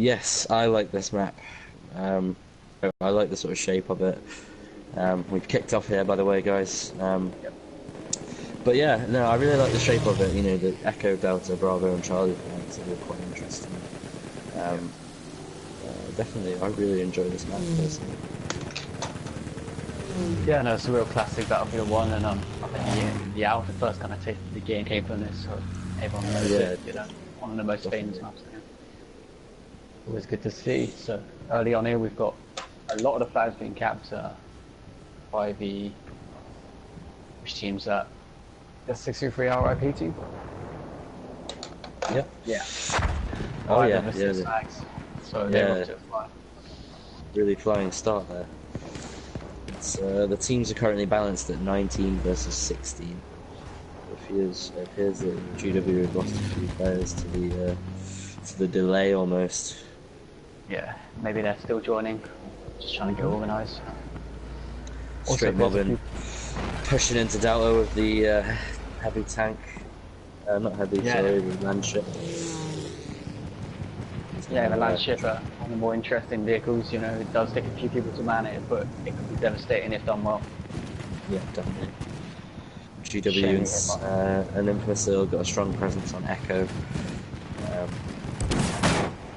Yes, I like this map. Um, I like the sort of shape of it. We've kicked off here, by the way, guys. Yep. But yeah, no, I really like the shape of it. You know, the Echo, Delta, Bravo, and Charlie flags are quite interesting. Yep. Um, Definitely, I really enjoy this map personally. Yeah, no, it's a real classic Battlefield 1, and I think the Alpha first kind of tasted the gameplay from this, so everyone knows Yeah, it, you know, one of the most famous definitely. maps. Yeah. Always good to see. So early on here, we've got a lot of the flags being capped by which team's that? The 623 RIP team? Yeah. Yeah. Oh 5 yeah, of the yeah, 6 flags. So they're up yeah. to a 5. Really flying start there. It's, the teams are currently balanced at 19 versus 16. It appears that GW have lost a few players to the delay almost. Yeah, maybe they're still joining, just trying to get organised. Also, Straight there's a mobbing, few. pushing into Delta with the heavy tank. Not heavy, Yeah, sorry, the land ship. He's yeah, the gonna, Landship are one of the more interesting vehicles. You know, it does take a few people to man it, but it can be devastating if done well. yeah, definitely. GW Shame you hit one. and Infamous still got a strong presence on Echo. Um,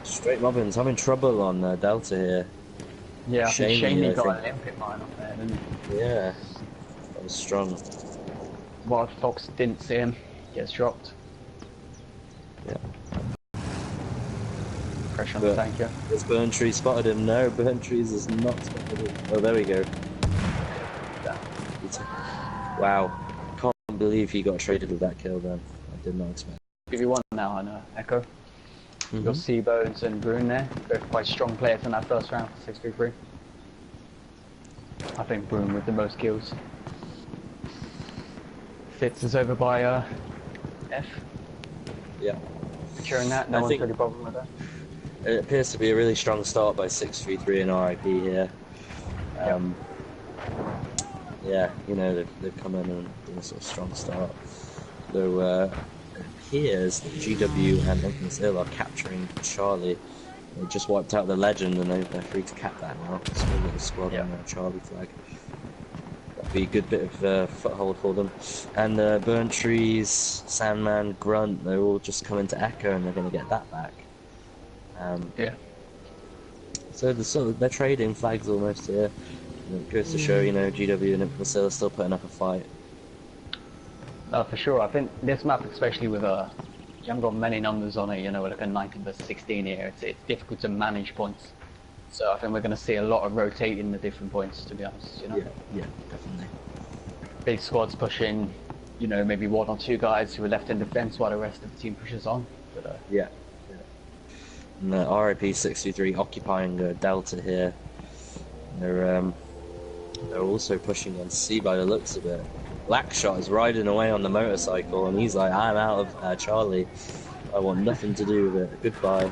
Straight mobbins having trouble on Delta here. Yeah, I think Shamey, Shamey I got think. an Olympic mine off there, didn't he? Yeah, that was strong. Wild Fox didn't see him, gets dropped. Yeah. Pressure on the But tank, yeah. has Burntree spotted him? No, Burntrees has not spotted him. Oh, there we go. Yeah. Wow. Can't believe he got traded with that kill then. I did not expect. Give you one now on Echo. You've got Mm-hmm. Seabones and Brune there, both quite strong players in that first round for 6v3. I think Brune with the most kills. Fitz is over by F. Yeah. Securing that, no I one's think really bothered with that. it appears to be a really strong start by 633 and RIP here. Yep. Yeah, you know, they've come in and done a sort of strong start. Though it appears that GW and Infamous Ill are capturing Charlie. They just wiped out the legend and they're free to cap that now. Small little squad Yep. on the Charlie flag. That'd be a good bit of foothold for them. And Burnt Trees, Sandman, Grunt, they're all just coming to Echo and they're going to get that back. Yeah. So they're trading flags almost here. And it goes to show, you know, GW and Infamous Ill are still putting up a fight. For sure. I think this map, especially with you haven't got many numbers on it, you know, like a 19 versus 16 here, it's difficult to manage points. So I think we're going to see a lot of rotating the different points, to be honest, you know. Yeah, definitely. Big squads pushing, you know, maybe 1 or 2 guys who are left in defense while the rest of the team pushes on. But, Yeah. And RIP 63 occupying Delta here. They're also pushing on C by the looks of it. Blackshot is riding away on the motorcycle and he's like, I'm out of Charlie. I want nothing to do with it. Goodbye.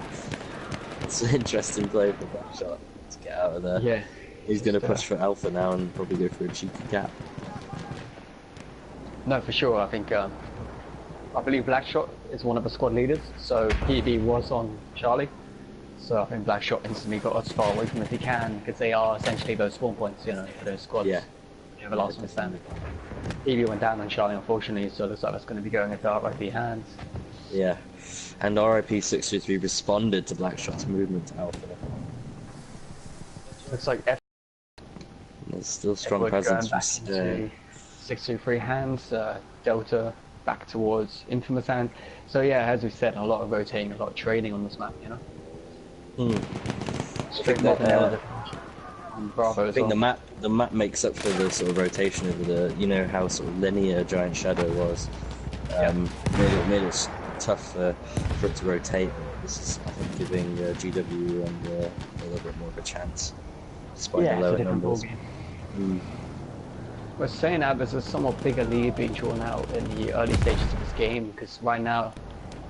It's an interesting play for Blackshot to get out of there. yeah. He's going to push for Alpha now and probably go for a cheeky cap. No, for sure. I think, I believe Blackshot is one of the squad leaders, so PB was on Charlie. So I think Blackshot instantly got as far away from it as he can, because they are essentially those spawn points, you know, for those squads. Yeah. The last one standing. PB went down on Charlie, unfortunately, so it looks like that's going to be going into RIP hands. Yeah. And RIP 623 responded to Blackshot's movement to Alpha. Looks like F. There's still strong Edward presence going from back into 623 hands, Delta back towards Infamous hands. So yeah, as we said, a lot of rotating, a lot of trading on this map, you know. Straight mob and Bravo as I think well. the map makes up for the sort of rotation of the, you know, how sort of linear Giant Shadow was. Made it tough for it to rotate. This is, I think, giving GW and a little bit more of a chance, despite the lower numbers. We're saying that there's a somewhat bigger lead being drawn out in the early stages of this game, because right now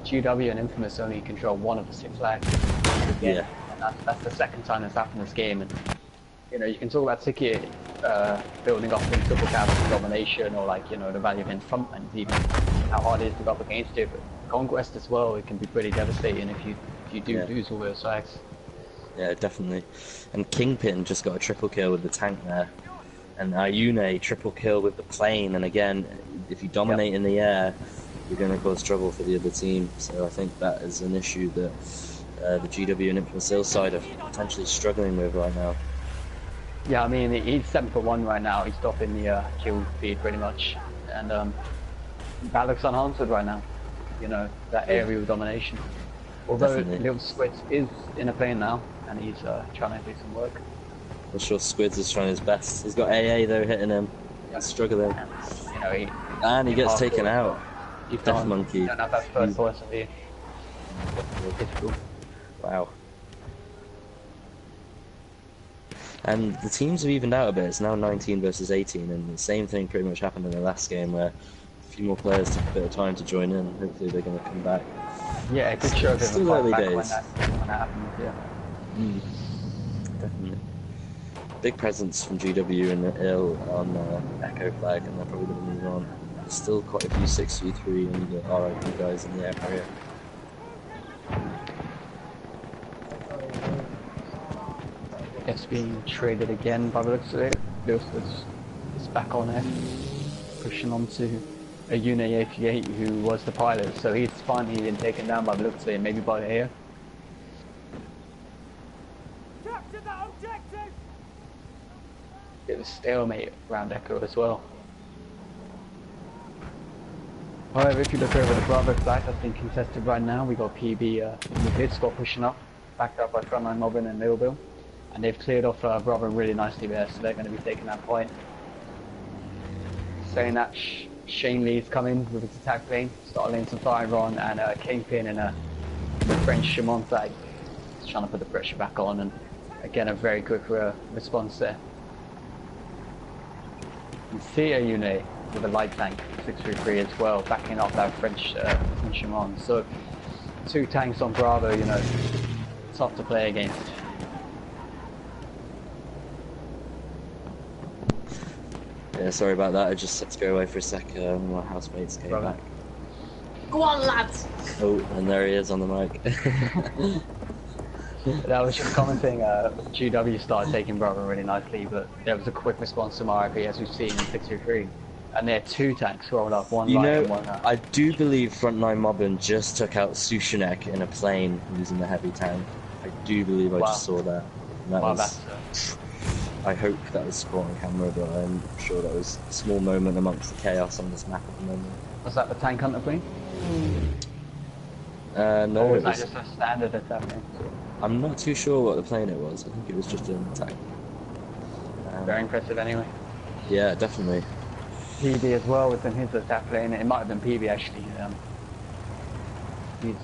GW and Infamous only control 1 of the 6 flags. Yeah. And that's the second time that's happened this game, and you know, you can talk about Ticket building up in double cap domination, or like, you know, the value of enfrontment, even how hard it is to go up against it, but Conquest as well, it can be pretty devastating if you if you do Yeah. lose all those flags. Yeah, definitely. And Kingpin just got a triple kill with the tank there. And IIII triple kill with the plane. And again, if you dominate in the air, you're going to cause trouble for the other team. So I think that is an issue that the GW and Infamous side are potentially struggling with right now. Yeah, I mean, he's 7 for 1 right now. He's stopping the kill feed pretty much. And that looks unanswered right now. You know, that aerial domination. Although Definitely. Little Squids is in a plane now, and he's trying to do some work. I'm sure Squids is trying his best. He's got AA though hitting him. He's struggling. And, you know, And he gets taken out. You Death can't, Monkey. you don't have that first person view. Difficult. Wow. And the teams have evened out a bit. It's now 19 versus 18, and the same thing pretty much happened in the last game where a few more players took a bit of time to join in. Hopefully they're going to come back. Yeah, it did show a bit of a Still fight early back days. when that happened, yeah. Definitely. Big presence from GW and IIII on Echo flag, and they're probably going to move on. There's still quite a few 6v3 and RIP guys in the area. It's being traded again by the looks of it. Bilsford's is back on F, pushing on to a IIII who was the pilot, so he's finally been taken down by the looks of it, maybe by the air. Capture that objective! Bit of a stalemate around Echo as well. However, if you look over the Bravo flag that's been contested right now, we got PB in the pit squad pushing up, backed up by Frontline Mobbin and Millville. And they've cleared off Bravo really nicely there, so they're going to be taking that point. Saying that Shane Lee's coming with his attack plane, starting some fire on, and Kingpin and the French Shimon flag trying to put the pressure back on, and again a very quick response there. And Cia unit with a light tank 633 as well, backing up that French Shimon. So 2 tanks on Bravo, you know, tough to play against. Yeah, sorry about that. I just had to go away for a sec. My housemates came back. Go on, lads! Oh, and there he is on the mic. That was just commenting, GW started taking Bravo really nicely, but there was a quick response from RIP as we've seen in 623. And there are 2 tanks rolled up, one light and one I do believe Frontline Mobbin just took out Sushinek in a plane using the heavy tank. I do believe I just saw that. And that Wow, was, that's I hope that was caught on camera, but I'm sure that was a small moment amongst the chaos on this map at the moment. was that the tank hunter plane? No, Or it was that was, just a standard attack plane? I'm not too sure what the plane it was. I think it was just an attack. Very impressive anyway. Yeah, definitely. PB as well within his attack plane. It might have been PB actually. He's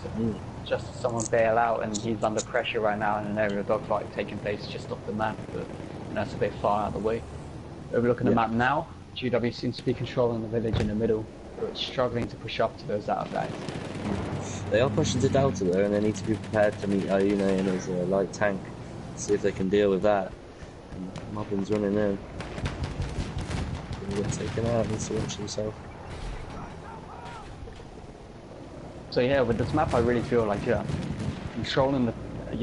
just someone bail out, and he's under pressure right now in an aerial dogfight taking place just off the map, but that's a bit far out of the way. Overlooking the map now, GW seems to be controlling the village in the middle, but struggling to push up to those out of guys. They are pushing to Delta though, and they need to be prepared to meet IIII and his light tank. See if they can deal with that. And Mobbin's running in. Gonna get taken out, needs to launch himself. So yeah, with this map I really feel like controlling the,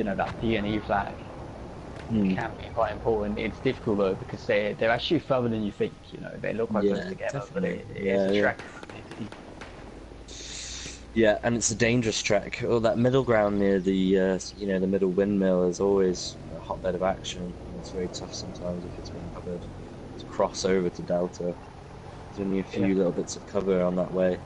that D&E flag can be quite important. It's difficult though because they're actually further than you think. You know, they look quite close together, but it is a track. Yeah, and it's a dangerous track. Well, that middle ground near the the middle windmill is always a hotbed of action. It's very tough sometimes if it's been covered to cross over to Delta. There's only a few little bits of cover on that way.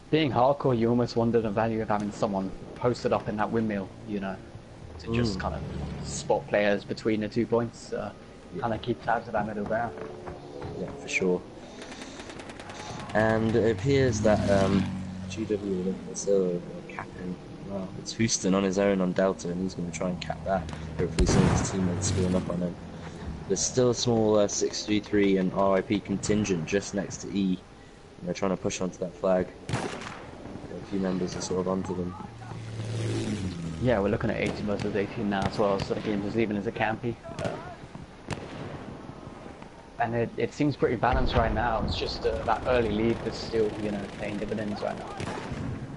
Being hardcore, you almost wonder the value of having someone posted up in that windmill, to just kind of spot players between the 2 points, kind of keep tabs of that middle ground. Yeah, for sure. And it appears that GW is still capping. Well, it's Houston on his own on Delta, and he's going to try and cap that. Hopefully some of his teammates spilling up on him. There's still a small 6v3 and RIP contingent just next to E. And they're trying to push onto that flag. A few members are sort of onto them. Yeah, we're looking at 18 versus 18 now as well, so the game is even as a campy. And it seems pretty balanced right now. It's just that early lead that's still, paying dividends right now.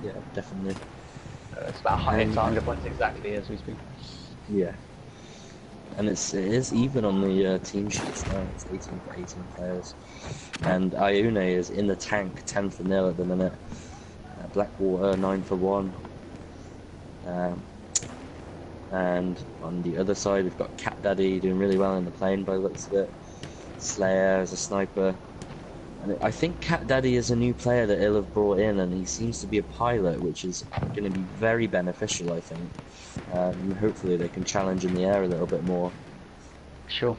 Yeah, definitely. it's about it's 100 points exactly as we speak. Yeah. And it is even on the team sheets now. It's 18 for 18 players. And IIII is in the tank, 10 for 0 at the minute. Blackwater, 9 for 1. And on the other side, we've got Cat Daddy doing really well in the plane by the looks of it. Slayer as a sniper. And I think Cat Daddy is a new player that he'll have brought in, and he seems to be a pilot, which is going to be very beneficial, I think. Hopefully they can challenge in the air a little bit more. Sure.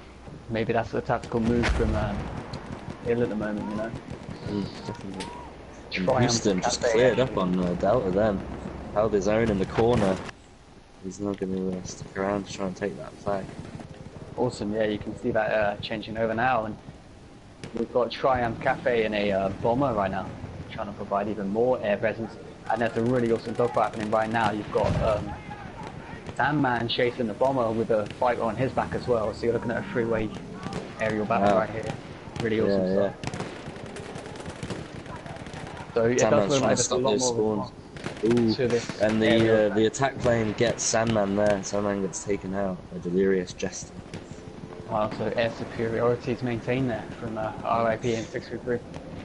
Maybe that's a tactical move from Hill at the moment, you know. Definitely. Triumph Houston just Cafe, cleared actually. up on Delta then. Held his own in the corner. He's not going to stick around to try and take that flag. Awesome, yeah, you can see that changing over now. And we've got Triumph Cafe in a bomber right now, trying to provide even more air presence. And there's a really awesome dogfight happening right now. You've got Sandman chasing the bomber with a fighter on his back as well. So you're looking at a three-way aerial battle right here. Really awesome stuff. So it does look like there's a lot more to this and area. the attack plane gets Sandman there. Sandman gets taken out by Delirious Jester. Wow, so air superiority is maintained there from RIP and 633.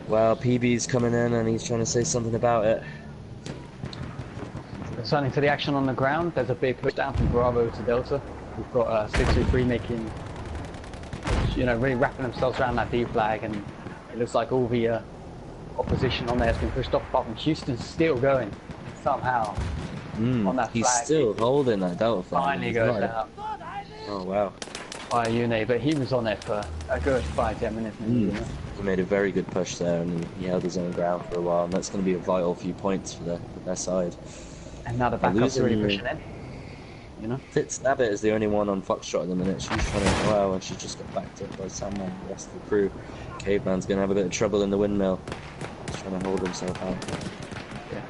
Well, PB's coming in and he's trying to say something about it. Returning to the action on the ground, there's a big push down from Bravo to Delta. We've got 633 making, really wrapping themselves around that D flag, and it looks like all the opposition on there has been pushed off, apart from Houston's still going somehow on that flag. He's still holding that Delta flag. Finally goes out. Oh wow. By IIII, but he was on there for a good 5-10 minutes. Maybe, He made a very good push there, and he held his own ground for a while, and that's going to be a vital few points for their side. And now the backup's really pushing in. Fitz Nabbit is the only one on Foxtrot at the minute. She's trying to wow, and she just got backed up by Sandman and the rest of the crew. Caveman's going to have a bit of trouble in the windmill. He's trying to hold himself out. Yeah.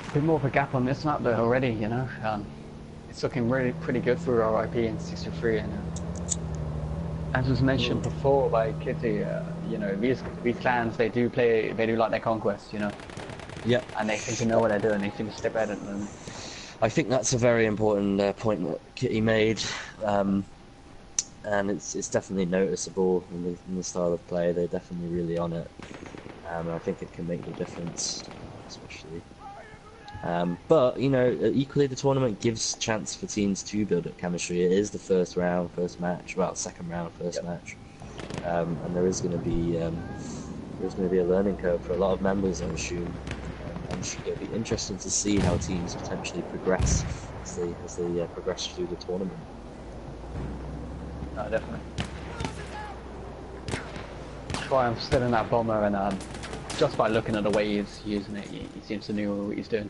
A bit more of a gap on this map though already, It's looking really pretty good for RIP and 63, and as was mentioned before by Kitty, these clans they do like their conquest, Yeah. and they seem to know what they're doing. They seem to step ahead at the moment. I think that's a very important point that Kitty made, and it's definitely noticeable in the style of play. They're definitely really on it, and I think it can make the difference, especially. But equally the tournament gives chance for teams to build up chemistry. It is the second round, first match, match, and there is going to be a learning curve for a lot of members, I assume. It'll be interesting to see how teams potentially progress as they progress through the tournament. No, definitely. Triumph still in that bomber, and just by looking at the way he's using it, he seems to know what he's doing,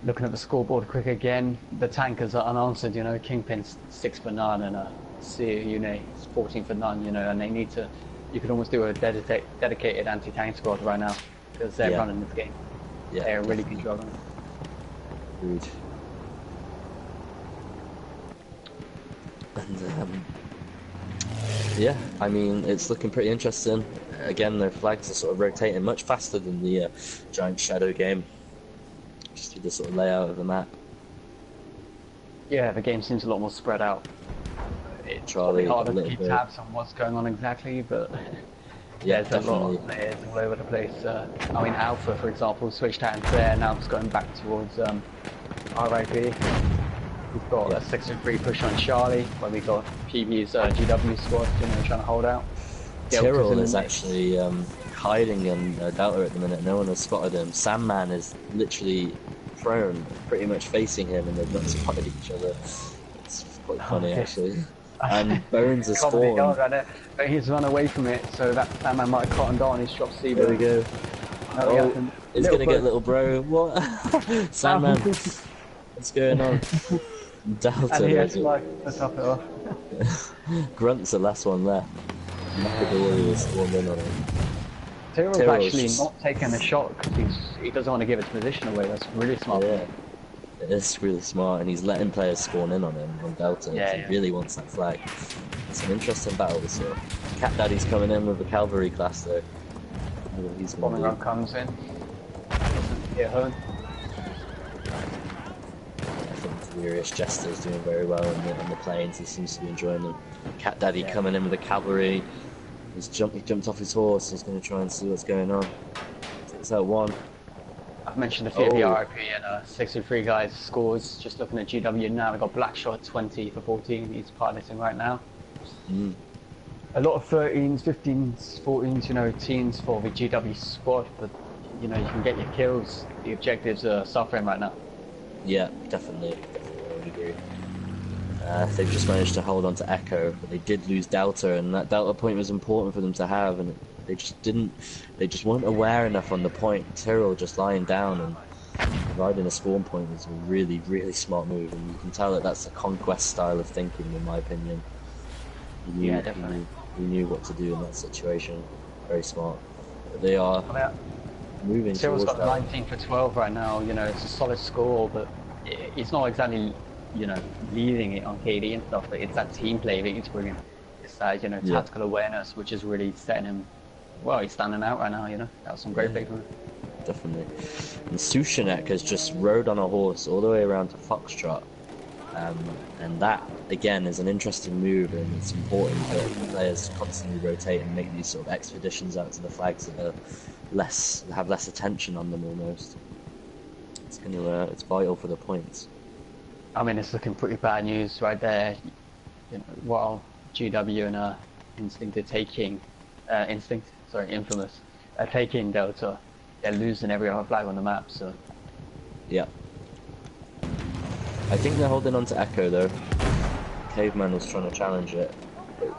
Looking at the scoreboard quick again, the tankers are unanswered, Kingpin's 6 for none, and CIII is 14 for none, and they need to, you could almost do a dedicated anti-tank squad right now, because they're running this game. Yeah, they're really controlling it. Agreed. And yeah, I mean, it's looking pretty interesting. Again, the flags are sort of rotating much faster than the Giant Shadow game, just through the sort of layout of the map. Yeah, the game seems a lot more spread out. It's Charlie, probably harder to keep tabs on what's going on exactly, but yeah, there's a lot of players all over the place. Alpha, for example, switched hands there, now it's going back towards RIP. We've got a 6-3 push on Charlie, where we got PB's GW squad, trying to hold out. Tyrrell is actually hiding in Delta at the minute. No one has spotted him. Sandman is literally prone, pretty much facing him, and they've not spotted each other. It's quite funny, actually. And Bones is spawned. Right, but he's run away from it, so that Sandman might have cottoned on. He's dropped C. There we go. Oh, he's gonna get little bro. What? Sandman. What's going on? Delta. And he has to top it off. Grunt's the last one left. Machiavelli is spawned in on him. Tyrrell's actually not taking a shot because he doesn't want to give his position away. That's really smart. Yeah, it is really smart, and he's letting players spawn in on him on Delta. He really wants that flag. It's an interesting battle this year. Cat Daddy's coming in with the cavalry class though. Wonder what he's Bombing gonna run do. comes in. Doesn't hit home. I think Delirious Jester's doing very well on the planes. He seems to be enjoying them. Cat Daddy Yeah. coming in with the cavalry. He jumped off his horse. He's going to try and see what's going on. Takes out one. I've mentioned a few of the Oh. RIP and 63 guys scores. Just looking at GW now, we've got Blackshot 20 for 14. He's piloting right now. Mm. A lot of 13s, 15s, 14s, you know, teens for the GW squad, but you know, you can get your kills. The objectives are suffering right now. Yeah, definitely. I would agree. They've just managed to hold on to Echo, but they did lose Delta, and that Delta point was important for them to have, and they just didn't. They just weren't aware enough on the point. Tyrrell just lying down and riding a spawn point was a really, really smart move, and you can tell that that's a conquest style of thinking, in my opinion. Yeah, definitely. He knew what to do in that situation. Very smart. But they are moving Tyrrell's towards got that. 19 for 12 right now. You know, it's a solid score, but it's not exactly, you know, leading it on KD and stuff. But it's that team play that he's bringing. It's that, you know, tactical awareness, which is really setting him. Well, he's standing out right now. You know, that was some great play from him. Definitely. And Sushinek has just rode on a horse all the way around to Foxtrot. And that, again, is an interesting move, and it's important that players constantly rotate and make these sort of expeditions out to the flags that are have less attention on them almost. It's vital for the points. I mean, it's looking pretty bad news right there. You know, while GW and Instinct are taking, Infamous, are taking Delta, they're losing every other flag on the map, so... Yeah. I think they're holding on to Echo though. Caveman was trying to challenge it.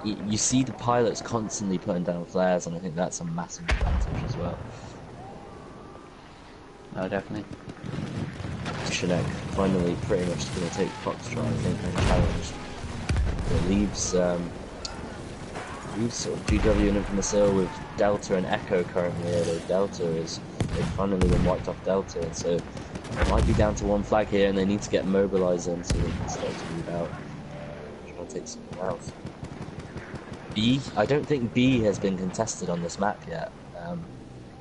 You see the pilots constantly putting down flares, and I think that's a massive advantage as well. No, definitely. Shinek finally pretty much going to take Foxtrot, I think, unchallenged. It leaves sort of GW and Infamous Hill with Delta and Echo currently, although they've finally been wiped off Delta, and so it might be down to one flag here, and they need to get mobilised in so they can start to move out. Try to take something else. B? I don't think B has been contested on this map yet.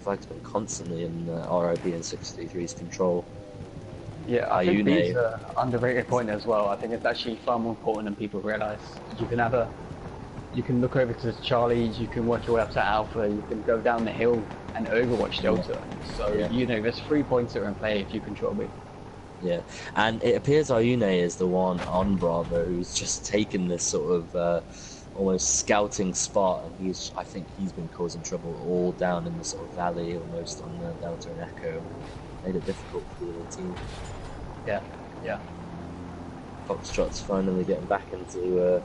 Flag's been constantly in RIP and 633's control. Yeah, I think IIII. B's an underrated point as well. I think it's actually far more important than people realise. You can look over to Charlie's, you can work your way up to Alpha, you can go down the hill and overwatch Delta. So, you know, there's 3 points that are in play if you control B. Yeah, and it appears IIII is the one on Bravo who's just taken this sort of almost scouting spot, and I think he's been causing trouble all down in the sort of valley, almost on the Delta and Echo. Made it difficult for the other team. Yeah, yeah. Foxtrot's finally getting back into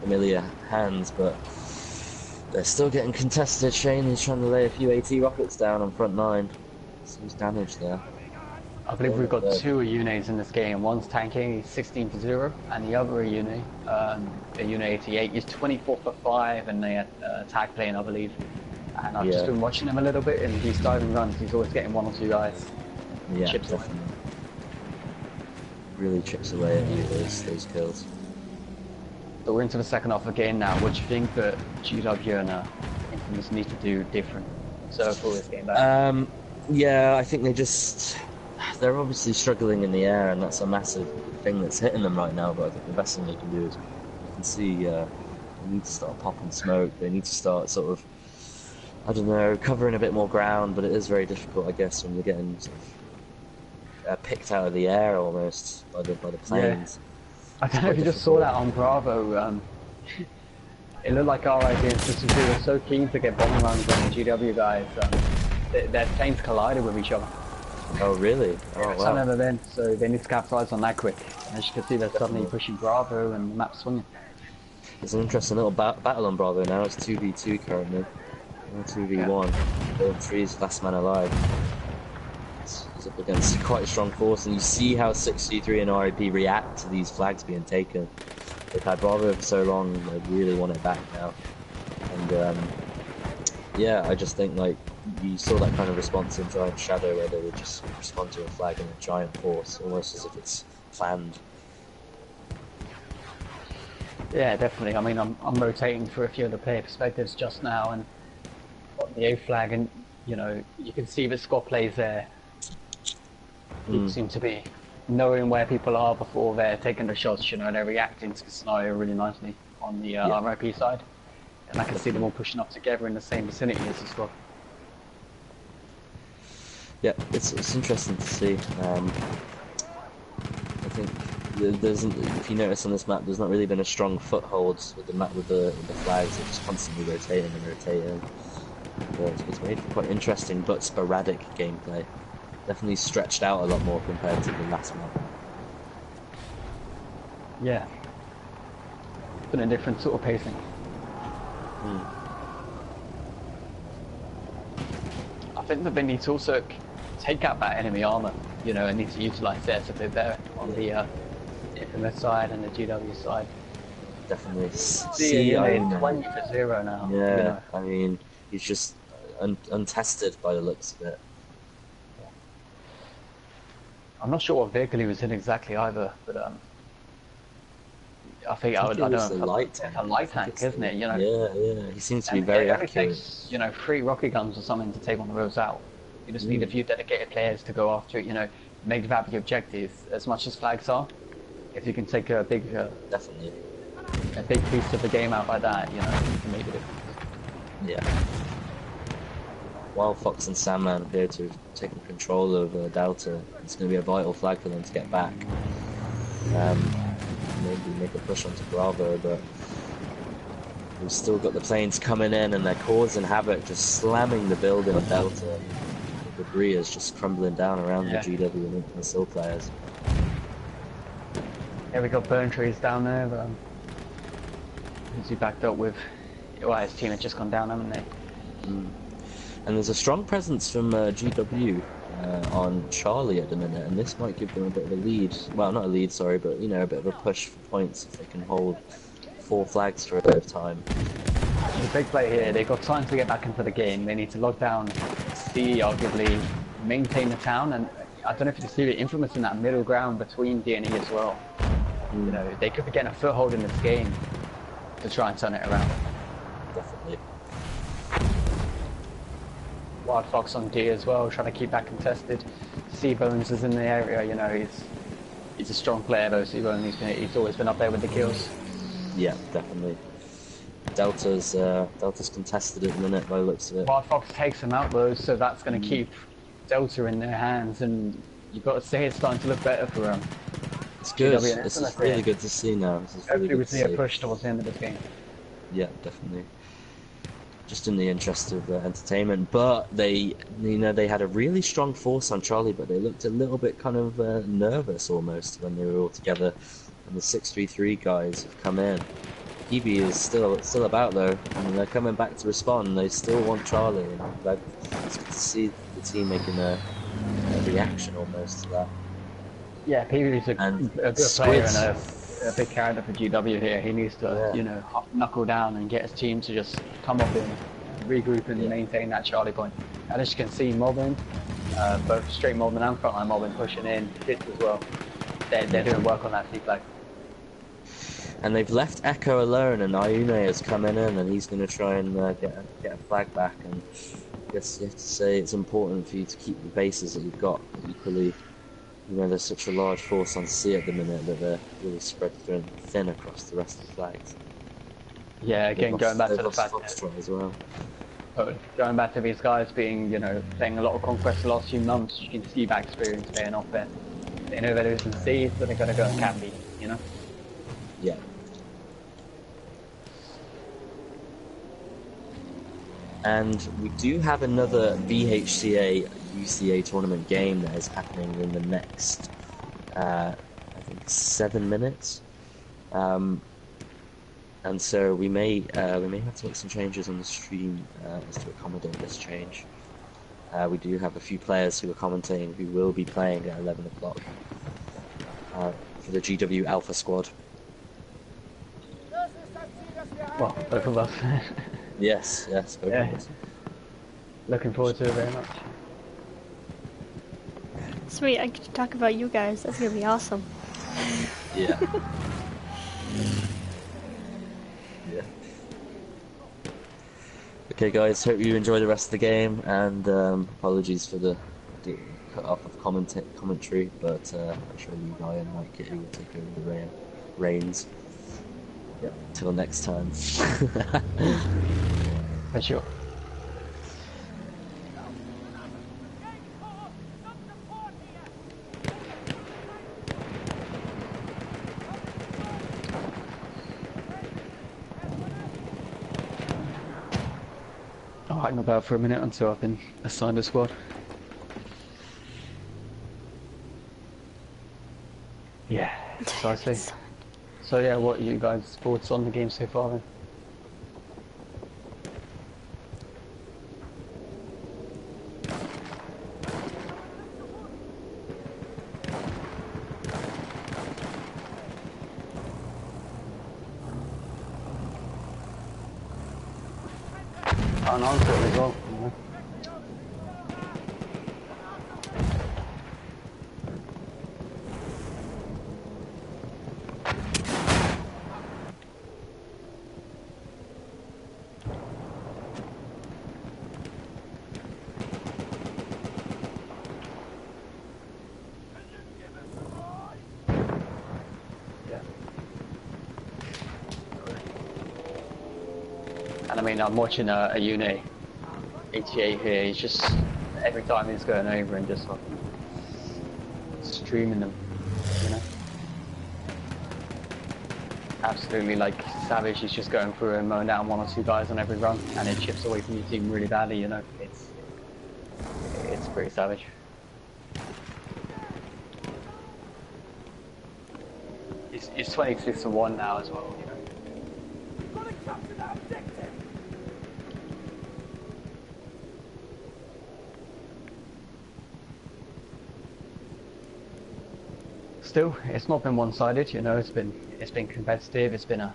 familiar hands, but they're still getting contested. Shane is trying to lay a few AT rockets down on front 9. Seems damage there. I believe we've got 2 Unes in this game. One's tanking, he's 16 for 0, and the other Une, Une 88, is 24 for 5, and they had tag playing, I believe. And I've just been watching him a little bit, and these diving runs, he's always getting 1 or 2 guys. Yeah, chips definitely. Really chips away at you, those kills. So we're into the second half again now. What do you think that GW and Infamous need to do different so for this game back? Yeah, I think they're obviously struggling in the air, and that's a massive thing that's hitting them right now, but I think the best thing they can do is, you can see, they need to start popping smoke, they need to start sort of, I don't know, covering a bit more ground, but it is very difficult, I guess, when you're getting sort of picked out of the air almost by the planes. Yeah. I don't know if you just saw that on Bravo. It looked like RIP and 62 were so keen to get bombing runs on the GW guys. Their planes collided with each other. Oh really? Oh Some of wow. them, so they need to capitalize on that quick. And as you can see, they're suddenly pushing Bravo and the map's swinging. It's an interesting little battle on Bravo now. It's 2v2 currently. 2v1. Build 3's last man alive. It's up against quite a strong force, and you see how 6C3 and RIP react to these flags being taken. They've had Bravo for so long, they really want it back now. And yeah, I just think like you saw that kind of response in Giant Shadow, where they would just respond to a flag in a giant force, almost as if it's planned. Yeah, definitely. I mean, I'm rotating through a few of the player perspectives just now, and the A flag, and you know you can see the squad plays there. People seem to be knowing where people are before they're taking the shots. You know, they're reacting to the scenario really nicely on the RIP side, and I can see them all pushing up together in the same vicinity as the squad. Yeah, it's interesting to see. I think if you notice on this map, there's not really been a strong foothold with the map with the flags. They're just constantly rotating and rotating. But it's made for quite interesting but sporadic gameplay. Definitely stretched out a lot more compared to the last map. Yeah, it's been a different sort of pacing. I think that they need to also take out that enemy armor, you know, and need to utilize theirs a bit better on the Infamous side and the GW side. Definitely. See, you know, 20 for 0 now. Yeah, you know. I mean, he's just untested by the looks of it. I'm not sure what vehicle he was in exactly either, but I think I don't know. It's a light tank. It's a light tank, isn't it? You know. Yeah. He seems to be very accurate. It only takes, you know, 3 rocket guns or something to take one of those out. You just need a few dedicated players to go after it. You know, make that the objective as much as flags are. If you can take a big, Definitely. a big piece of the game out like that, you know, it can make a difference. Yeah. Wild Fox and Sandman appear to have taken control of Delta. It's going to be a vital flag for them to get back. Maybe make a push onto Bravo, but we've still got the planes coming in and they're causing havoc, just slamming the building of Delta. The debris is just crumbling down around the GW and missile players. Yeah, we got burn trees down there, but he backed up with. Well, his team had just gone down, haven't they? And there's a strong presence from GW on Charlie at the minute, and this might give them a bit of a lead. Well, not a lead, sorry, but you know, a bit of a push for points if they can hold 4 flags for a bit of time. The big play here, they've got time to get back into the game. They need to lock down C, arguably maintain the town, and I don't know if you see the Infamous in that middle ground between D and E as well. You know, they could be getting a foothold in this game to try and turn it around. Definitely. Wild Fox on D as well, trying to keep that contested. C-Bones is in the area, you know, he's a strong player though, C-Bones, he's always been up there with the kills. Yeah, definitely. Delta's contested at the minute by the looks of it. Wild Fox takes him out though, so that's going to keep Delta in their hands, and you've got to say it's starting to look better for them. It's good. This is really good to see now. This is really Hopefully we good to see a push towards the end of this game. Yeah, definitely. Just in the interest of entertainment, but they had a really strong force on Charlie, but they looked a little bit kind of nervous almost when they were all together. And the 633 guys have come in. Kiwi is still about though, and they're coming back to respond. They still want Charlie, and it's good to see the team making a reaction almost to that. Yeah, Peavy's a good player and a big character for GW here. He needs to, you know, knuckle down and get his team to just come up and regroup and maintain that Charlie point. And as you can see, mobbing, both straight mobbing and frontline mobbing pushing in, hits as well. They're doing work on that C flag. And they've left Echo alone, and IIII is coming in, and he's going to try and get a flag back. And I guess you have to say it's important for you to keep the bases that you've got. Equally, you know, there's such a large force on C at the minute that they're really spread thin across the rest of the flags. Yeah, again, going back to the fact as well. Going back to these guys being, you know, playing a lot of Conquest the last few months, you can see that experience paying off there. They know they're losing C, so they're going to go and cap B, you know? Yeah. And we do have another VHCA UCA tournament game that is happening in the next, I think, 7 minutes. And so we may have to make some changes on the stream as to accommodate this change. We do have a few players who are commentating who will be playing at 11 o'clock for the GW Alpha squad. Well, both of us. Yes, both of us. Looking forward to it very much. Sweet, I get to talk about you guys. That's gonna be awesome. Yeah. Okay, guys. Hope you enjoy the rest of the game, and apologies for the cut off of commentary, but I'm sure you guy and Mike Kitty will take over the reins. Yep. Till next time. For sure. I'll hang about for a minute until I've been assigned a squad. Yeah, precisely. So yeah, what are you guys' thoughts on the game so far then? Unanswered as well, you know. And I mean, I'm watching a uni HTA here. He's just every time he's going over and just like streaming them, you know. Absolutely like savage. He's just going through and mowing down one or two guys on every run, and it chips away from your team really badly. You know, it's pretty savage. He's 26-1 now as well. You know. Still, it's not been one-sided, you know. It's been competitive. It's been a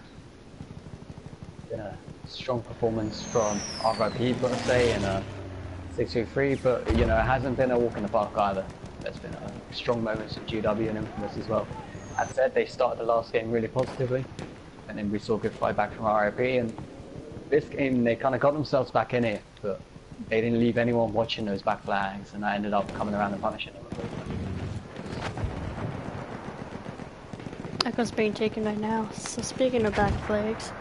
strong performance from RIP, let's say, in a 6-3. But you know, it hasn't been a walk in the park either. There's been strong moments of GW and Infamous as well. As said, they started the last game really positively, and then we saw a good fight back from RIP. And this game, they kind of got themselves back in it, but they didn't leave anyone watching those back flags, and I ended up coming around and punishing them. Echo's being taken right now. So speaking of back flags,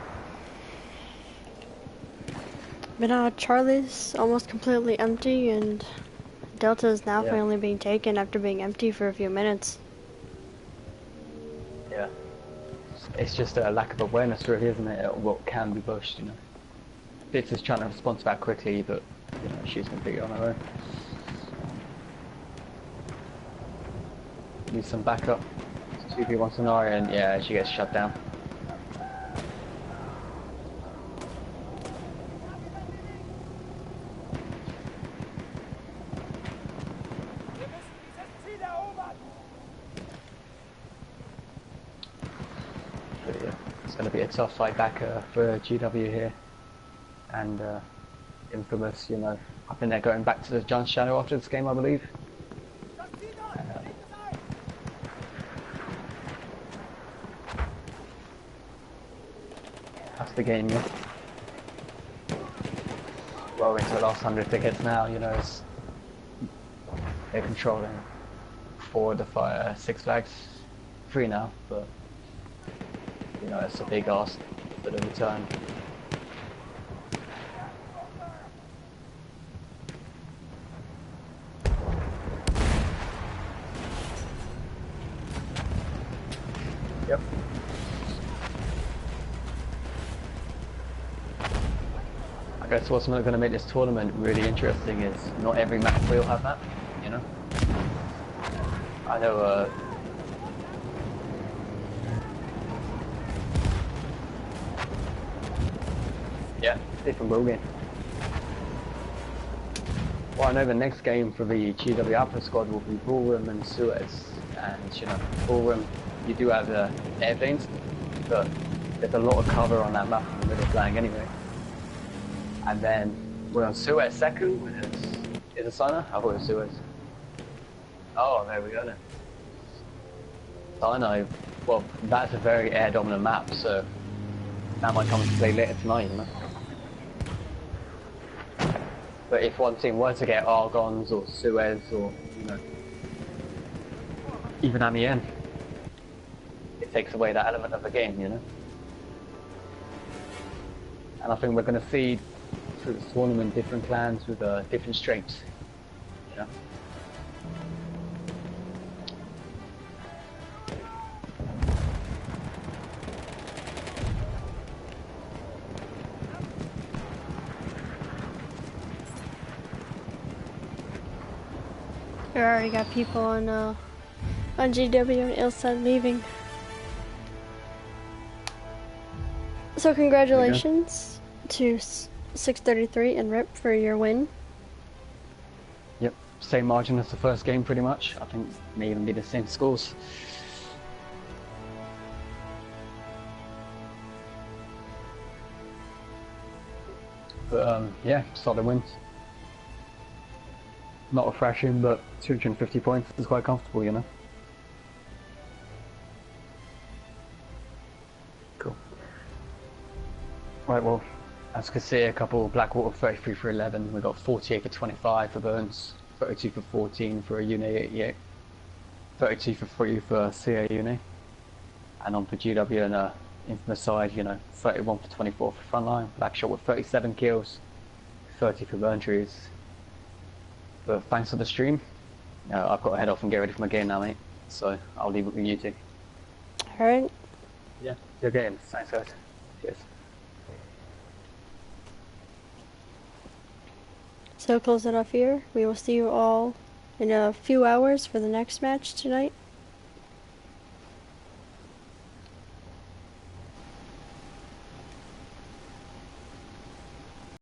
but now Charlie's almost completely empty, and Delta is now finally being taken after being empty for a few minutes. Yeah, it's just a lack of awareness, really, isn't it? Of what can be pushed, you know. Bits is trying to respond to that quickly, but you know, she's completely on her own. Need some backup. 2v1 scenario, and yeah, she gets shut down. But yeah, it's going to be a tough fight back for GW here, and Infamous. You know, I think they're going back to the Giants channel after this game, I believe. That's the game, yeah. Well, into the last 100 tickets now, you know, they're controlling 4 of the 6 flags, 3 now, but, you know, it's a big ask for the return. Yep. I guess what's going to make this tournament really interesting is not every map will have that, you know. I know, yeah, different ballgame. Well, I know the next game for the GW Alpha squad will be Ballroom and Suez, and you know, Ballroom, you do have the airplanes, but there's a lot of cover on that map in the middle flank anyway. And then we're on Suez second, which is a Sinai? I thought it was Suez. Oh, there we go then. Sinai, well, that's a very air dominant map, so that might come into play later tonight, you know. But if one team were to get Argons or Suez or, you know, even Amiens, it takes away that element of the game, you know? And I think we're going to see through this tournament different clans with different strengths, you know? We already got people on GW and Ilside leaving. So congratulations to 633 and Rip for your win. Yep, same margin as the first game pretty much. I think may even be the same scores. But yeah, solid wins. Not a thrashing, but 250 points is quite comfortable, you know. Cool. Right, well, as you can see, a couple Blackwater 33 for 11. We got 48 for 25 for Burns, 32 for 14 for a Uni 88, 32 for 3 for CA Uni, and on for GW and infamous side, you know, 31 for 24 for Frontline. Blackshot with 37 kills, 30 for Burn Trees. But thanks for the stream. I've got to head off and get ready for my game now, mate. So I'll leave it with you two. Alright. Yeah, your game. Thanks, guys. Cheers. So close it off here. We will see you all in a few hours for the next match tonight.